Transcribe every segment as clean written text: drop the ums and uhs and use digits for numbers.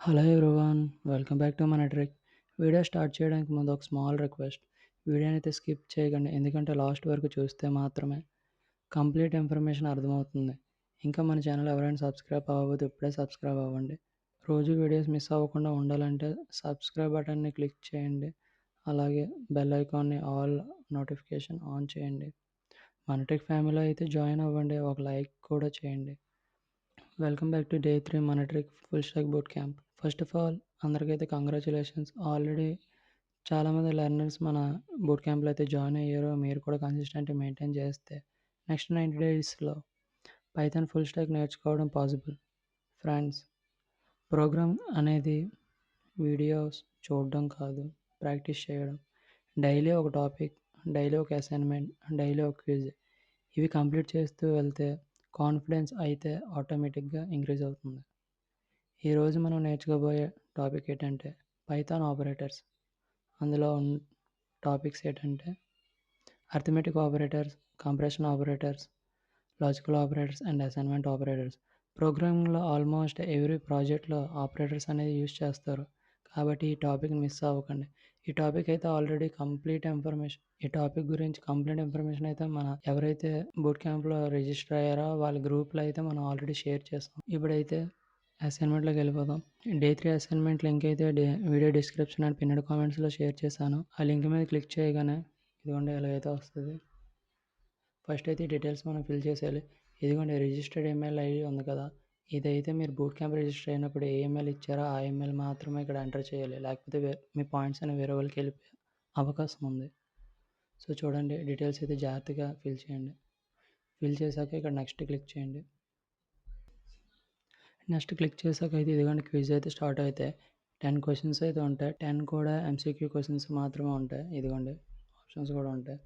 Hello everyone, welcome back to మన trick. Video start చేయడానికి ముందు ఒక స్మాల్ రిక్వెస్ట్. వీడియోని అయితే స్కిప్ చేయకండి, ఎందుకంటే లాస్ట్ వరకు చూస్తే మాత్రమే కంప్లీట్ ఇన్ఫర్మేషన్ అర్థమవుతుంది. ఇంకా మన ఛానల్ ఎవరైనా సబ్స్క్రైబ్ అవ్వకపోతే ఇప్పుడే సబ్స్క్రైబ్ అవ్వండి. రోజు వీడియోస్ మిస్ అవ్వకుండా ఉండాలంటే సబ్స్క్రైబ్ బటన్ని క్లిక్ చేయండి. అలాగే బెల్ ఐకాన్ని ఆల్ నోటిఫికేషన్ ఆన్ చేయండి. మన ట్రిక్ ఫ్యామిలీలో అయితే జాయిన్ అవ్వండి, ఒక లైక్ కూడా చేయండి. వెల్కమ్ బ్యాక్ టు డే 3 మన trick full stack boot camp. First of all అందరికైతే కంగ్రాచులేషన్స్. ఆల్రెడీ చాలామంది లెర్నర్స్ మన బూట్ క్యాంప్లో అయితే జాయిన్ అయ్యారు. మీరు కూడా కన్సిస్టెంట్ మెయింటైన్ చేస్తే నెక్స్ట్ 90 డేస్లో పైథాన్ ఫుల్ స్టాక్ నేర్చుకోవడం పాసిబుల్. ఫ్రెండ్స్, ప్రోగ్రామ్ అనేది వీడియోస్ చూడడం కాదు, ప్రాక్టీస్ చేయడం. డైలీ ఒక టాపిక్, డైలీ ఒక అసైన్మెంట్, డైలీ ఒక క్విజ్, ఇవి కంప్లీట్ చేస్తూ వెళ్తే కాన్ఫిడెన్స్ అయితే ఆటోమేటిక్గా ఇంక్రీజ్ అవుతుంది. ఈరోజు మనం నేర్చుకోబోయే టాపిక్ ఏంటంటే పైథాన్ ఆపరేటర్స్. అందులో టాపిక్స్ ఏంటంటే arithmetic operators, compression operators, logical operators and assignment operators. ప్రోగ్రామింగ్లో ఆల్మోస్ట్ ఎవ్రీ ప్రాజెక్ట్లో ఆపరేటర్స్ అనేది యూజ్ చేస్తారు, కాబట్టి ఈ టాపిక్ని మిస్ అవ్వకండి. ఈ టాపిక్ అయితే ఆల్రెడీ కంప్లీట్ ఇన్ఫర్మేషన్, ఈ టాపిక్ గురించి కంప్లీట్ ఇన్ఫర్మేషన్ అయితే మన ఎవరైతే బూట్ క్యాంప్లో రిజిస్టర్ అయ్యారో వాళ్ళ గ్రూప్లో అయితే మనం ఆల్రెడీ షేర్ చేస్తాం. ఇప్పుడైతే అసైన్మెంట్లోకి వెళ్ళిపోదాం. డే 3 అసైన్మెంట్ లింక్ అయితే వీడియో డిస్క్రిప్షన్ అండ్ పిన్నెడ్ కామెంట్స్లో షేర్ చేశాను. ఆ లింక్ మీద క్లిక్ చేయగానే ఇదిగోండి ఎలాగైతే వస్తుంది. ఫస్ట్ అయితే డీటెయిల్స్ మనం ఫిల్ చేసేయాలి. ఇదిగోండి రిజిస్టర్డ్ ఈమెయిల్ ఐడి ఉంది కదా, ఇదైతే మీరు బూట్ క్యాంప్ రిజిస్టర్ అయినప్పుడు ఏ ఈమెయిల్ ఇచ్చారో ఆ ఈమెయిల్ మాత్రమే ఇక్కడ ఎంటర్ చేయాలి, లేకపోతే మీ పాయింట్స్ అనేవి వేరే వాళ్ళకి వెళ్ళిపోయే అవకాశం ఉంది. సో చూడండి, డీటెయిల్స్ అయితే జాగ్రత్తగా ఫిల్ చేయండి. ఫిల్ చేశాక ఇక్కడ నెక్స్ట్ క్లిక్ చేయండి. నెక్స్ట్ క్లిక్ చేశాక అయితే ఇదిగోండి క్విజ్ అయితే స్టార్ట్ అయితే 10 క్వశ్చన్స్ అయితే ఉంటాయి. 10 కూడా ఎంసీక్యూ క్వశ్చన్స్ మాత్రమే ఉంటాయి. ఇదిగోండి ఆప్షన్స్ కూడా ఉంటాయి.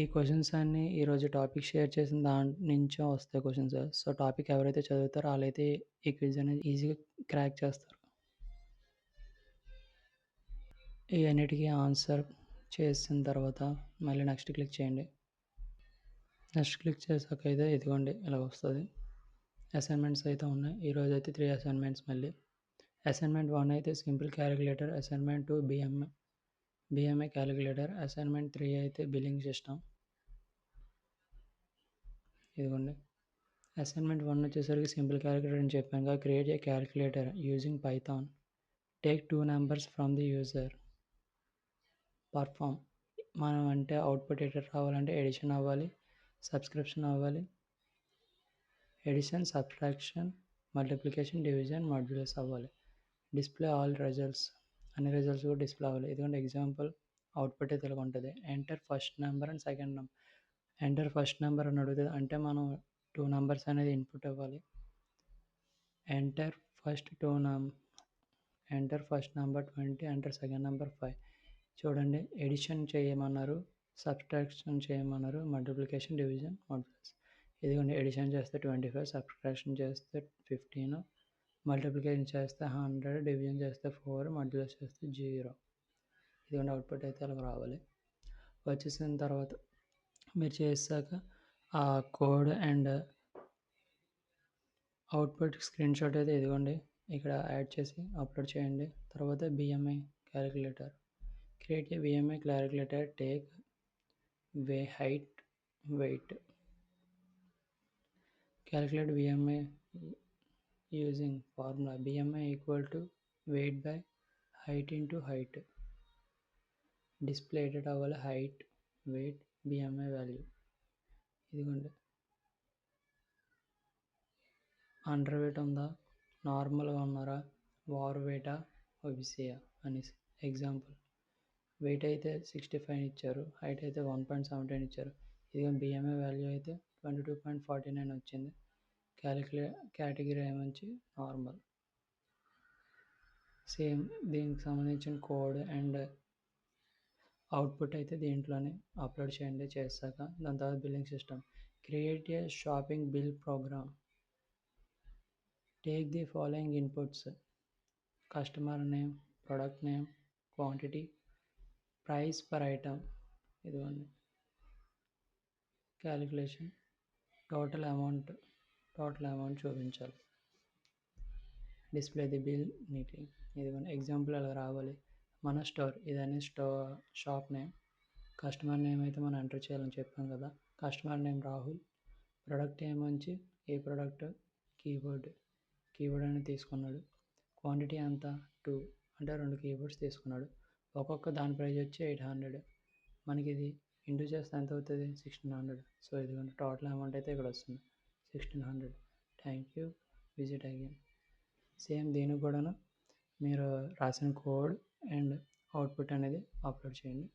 ఈ క్వశ్చన్స్ అన్నీ ఈరోజు టాపిక్ షేర్ చేసిన దాని నుంచే వస్తాయి క్వశ్చన్స్. సో టాపిక్ ఎవరైతే చదువుతారో వాళ్ళైతే ఈ క్విజ్ అనేది ఈజీగా క్రాక్ చేస్తారు. ఈ అన్నిటికీ ఆన్సర్ చేసిన తర్వాత మళ్ళీ నెక్స్ట్ క్లిక్ చేయండి. నెక్స్ట్ క్లిక్ చేశాక అయితే ఇదిగోండి ఇలా వస్తుంది. అసైన్మెంట్స్ అయితే ఉన్నాయి. ఈరోజు అయితే 3 అసైన్మెంట్స్. మళ్ళీ అసైన్మెంట్ 1 అయితే simple calculator, assignment 2 VMA calculator, assignment 3 అయితే బిల్లింగ్ సిస్టమ్. ఇదిగోండి అసైన్మెంట్ 1 వచ్చేసరికి సింపుల్ క్యాలిక్యులేటర్ అని చెప్పాను. Create a calculator using Python, take 2 numbers from the user, perform. మనం అంటే అవుట్పుట్ ఎట్లా రావాలంటే ఎడిషన్ అవ్వాలి, సబ్స్క్రిప్షన్ అవ్వాలి, addition, subtraction, multiplication, division, modulus అవ్వాలి. డిస్ప్లే ఆల్ రిజల్ట్స్, అన్ని రిజల్ట్స్ కూడా డిస్ప్లే అవ్వాలి. ఇదిగోండి ఎగ్జాంపుల్ అవుట్పుట్ అయితే ఇలా ఉంటుంది. Enter first number and second number. Enter first number అని అడుగుతుంది, అంటే మనం 2 నెంబర్స్ అనేది ఇన్పుట్ ఇవ్వాలి. Enter first enter first number 20, enter second number 5. చూడండి, ఎడిషన్ చేయమన్నారు, సబ్ట్రాక్షన్ చేయమన్నారు, మల్టిప్లికేషన్, డివిజన్, మాడ్యులస్. ఇదిగోండి ఎడిషన్ చేస్తే 25, సబ్ట్రాక్షన్ చేస్తే 15, మల్టిప్లికేషన్ చేస్తే 100, డివిజన్ చేస్తే 4, మాడ్యులస్ చేస్తే 0. ఇదిగోండి అవుట్పుట్ అయితే అలా రావాలి. వచ్చేసిన తర్వాత మీరు చేసాక ఆ code and output screen shot అయితే ఇదిగోండి ఇక్కడ యాడ్ చేసి అప్లోడ్ చేయండి. తర్వాత BMI calculator. Create a BMI calculator, take height, weight. Calculate BMI using formula BMI equal to weight by height into height. Display edit అవ్వాలి, హైట్, వెయిట్, బిఎంఐ వాల్యూ. ఇదిగోండి under weight ఉందా, నార్మల్గా ఉన్నారా, over వెయిటా, ఒబిసియా అనేసి. Example wait అయితే 65 ఇచ్చారు, height అయితే 1.17 ఇచ్చారు. ఇదిగో బిఎంఐ వాల్యూ అయితే 22.49 వచ్చింది. Category ఏమొచ్చి normal. సేమ్ దీనికి సంబంధించిన కోడ్ అండ్ అవుట్పుట్ అయితే దీంట్లోనే అప్లోడ్ చేయండి. చేశాక దాని తర్వాత billing system. Create a shopping bill program. Take the following inputs: customer name, product name, quantity, price per item. ఇదిగోండి క్యాలిక్యులేషన్, టోటల్ అమౌంట్ చూపించాలి. Display the bill neatly. ఇదిగోండి ఎగ్జాంపుల్ అలా రావాలి. మన స్టోర్ ఇదనే షాప్ నేమ్. కస్టమర్ నేమ్ అయితే మనం enter చేయాలని చెప్పాం కదా. Customer name Rahul. ప్రోడక్ట్ ఏమొచ్చి ఏ ప్రోడక్ట్ కీబోర్డ్ అనేది తీసుకున్నాడు. క్వాంటిటీ అంతా 2 అంటే 2 కీబోర్డ్స్ తీసుకున్నాడు. ఒక్కొక్క దాని ప్రైస్ వచ్చి 800. మనకి ఇది ఇంటూ చేస్తే ఎంత అవుతుంది? 1600. సో ఇదిగోండి టోటల్ అమౌంట్ అయితే ఇక్కడ వస్తుంది 1600. Thank you, visit again. Same దీనికి కూడాను మీరు రాసిన కోడ్ అండ్ అవుట్పుట్ అనేది అప్లోడ్ చేయండి.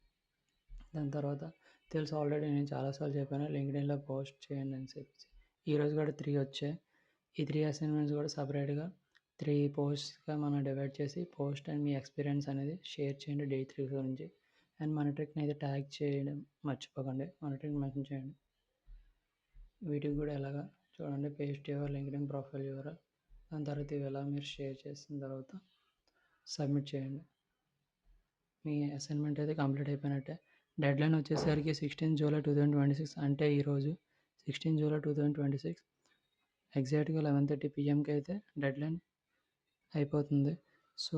దాని తర్వాత తెలుసు ఆల్రెడీ నేను చాలాసార్లు చెప్పాను లింక్డ్ఇన్లో పోస్ట్ చేయండి అని చెప్పేసి. ఈరోజు కూడా 3 వచ్చాయి. ఈ 3 అసైన్మెంట్స్ కూడా సపరేట్గా 3 పోస్ట్స్గా మనం డివైడ్ చేసి పోస్ట్ అండ్ మీ ఎక్స్పీరియన్స్ అనేది షేర్ చేయండి డే 3 గురించి. అండ్ మన ట్రిక్ని అయితే ట్యాగ్ చేయడం మర్చిపోకండి. మన ట్రిక్ మెన్షన్ చేయండి. వీటికి కూడా ఎలాగా చూడండి, paste your LinkedIn profile your. దాని తర్వాత ఇవి ఎలా మీరు షేర్ చేసిన తర్వాత సబ్మిట్ చేయండి. మీ అసైన్మెంట్ అయితే కంప్లీట్ అయిపోయినట్టే. డెడ్లైన్ వచ్చేసరికి 16 జూలై 2026, అంటే ఈరోజు 16 జూలై 2026 ఎగ్జాక్ట్గా 11:30 పిఎంకి అయితే డెడ్లైన్ అయిపోతుంది. సో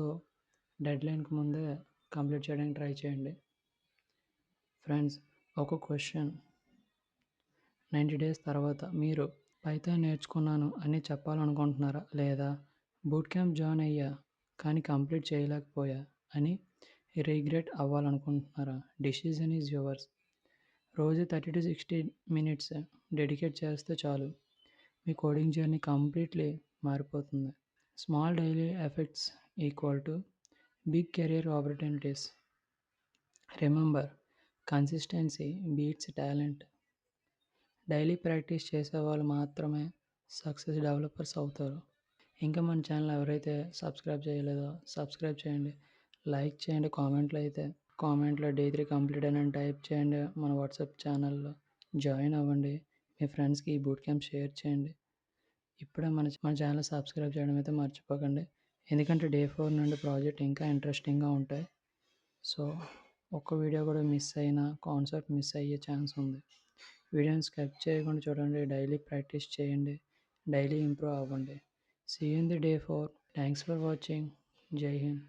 డెడ్లైన్కి ముందే కంప్లీట్ చేయడానికి ట్రై చేయండి. ఫ్రెండ్స్, ఒక క్వశ్చన్. 90 డేస్ తర్వాత మీరు పైథాన్ నేర్చుకున్నాను అని చెప్పాలనుకుంటున్నారా? లేదా బూట్ క్యాంప్ జాయిన్ అయ్యా కానీ కంప్లీట్ చేయలేకపోయా అని రిగ్రెట్ అవ్వాలనుకుంటున్నారా? Decision is yours. రోజు 30 to 60 minutes డెడికేట్ చేస్తే చాలు, మీ కోడింగ్ జర్నీ కంప్లీట్లీ మారిపోతుంది. Small daily effects equal to big career opportunities. Remember, consistency beats talent. Daily practice చేసేవాళ్ళు మాత్రమే సక్సెస్ డెవలపర్స్ అవుతారు. ఇంకా మన ఛానల్ ఎవరైతే సబ్స్క్రైబ్ చేయలేదో సబ్స్క్రైబ్ చేయండి, లైక్ చేయండి. కామెంట్లో డే 3 కంప్లీట్ అని టైప్ చేయండి. మన వాట్సాప్ ఛానల్లో జాయిన్ అవ్వండి. మీ ఫ్రెండ్స్కి ఈ బూట్ క్యాంప్ షేర్ చేయండి. ఇప్పుడే మన ఛానల్ సబ్స్క్రైబ్ చేయడం అయితే మర్చిపోకండి. ఎందుకంటే డే 4 నుండి ప్రాజెక్ట్ ఇంకా ఇంట్రెస్టింగ్గా ఉంటాయి. సో ఒక్క వీడియో కూడా మిస్ అయినా కాన్సెప్ట్ మిస్ అయ్యే ఛాన్స్ ఉంది. వీడియోని స్కిప్ చేయకుండా చూడండి, డైలీ ప్రాక్టీస్ చేయండి, డైలీ ఇంప్రూవ్ అవ్వండి. See you in the day 4. Thanks for watching. Jai Hind.